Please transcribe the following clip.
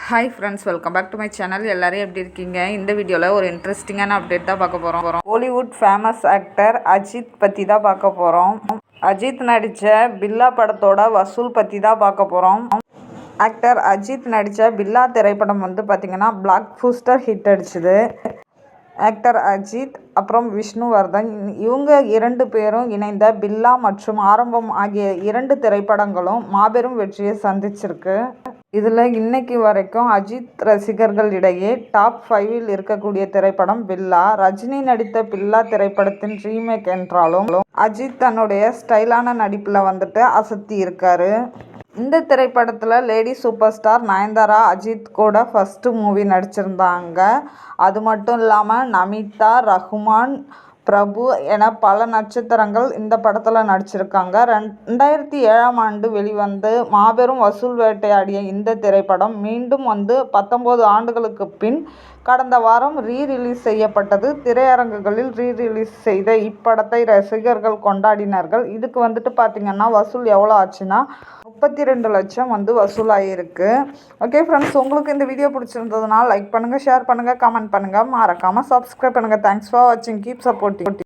Hi friends, welcome back to my channel. எல்லோரும் எப்படி இருக்கீங்க? இந்த வீடியோவில் ஒரு இன்ட்ரெஸ்டிங்கான அப்டேட் தான் பார்க்க போகிறோம். ஹாலிவுட் ஃபேமஸ் ஆக்டர் அஜித் பற்றி தான் பார்க்க போகிறோம். அஜித் நடித்த பில்லா படத்தோட வசூல் பற்றி தான் பார்க்க போகிறோம். ஆக்டர் அஜித் நடித்த பில்லா திரைப்படம் பார்த்திங்கன்னா பிளாக் பூஸ்டர் ஹிட் அடிச்சுது. ஆக்டர் அஜித் அப்புறம் விஷ்ணுவர்தன் இவங்க 2 பேரும் இணைந்த பில்லா மற்றும் ஆரம்பம் ஆகிய 2 திரைப்படங்களும் மாபெரும் வெற்றியை சந்திச்சிருக்கு. இதில் இன்னைக்கு வரைக்கும் அஜித் ரசிகர்களிடையே டாப் 5ல் இருக்கக்கூடிய திரைப்படம் பில்லா. ரஜினி நடித்த பில்லா திரைப்படத்தின் ரீமேக் என்றாலும் அஜித் தன்னுடைய ஸ்டைலான நடிப்பில் அசத்தி இருக்காரு. இந்த திரைப்படத்தில் lady super star Nayanthara Ajith கூட ஃபஸ்ட்டு மூவி நடிச்சிருந்தாங்க. அது மட்டும் இல்லாமல் நமிதா, ரகுமான், பிரபு என பல நட்சத்திரங்கள் இந்த படத்தில் நடிச்சிருக்காங்க. 2007ஆம் ஆண்டு வெளிவந்து மாபெரும் வசூல் வேட்டையாடிய இந்த திரைப்படம் மீண்டும் 19 ஆண்டுகளுக்கு பின் கடந்த வாரம் ரீ-ரிலீஸ் செய்யப்பட்டது. திரையரங்குகளில் ரீ-ரிலீஸ் செய்த இப்படத்தை ரசிகர்கள் கொண்டாடினார்கள். இதுக்கு பார்த்திங்கன்னா வசூல் எவ்வளோ ஆச்சுன்னா 32 லட்சம் வசூலாகிருக்கு. ஓகே ஃப்ரெண்ட்ஸ், உங்களுக்கு இந்த வீடியோ பிடிச்சிருந்ததுன்னா லைக் பண்ணுங்கள், ஷேர் பண்ணுங்கள், கமெண்ட் பண்ணுங்கள், மறக்காமல் சப்ஸ்கிரைப் பண்ணுங்கள். தேங்க்ஸ் ஃபார் வாட்சிங். Keep supporting.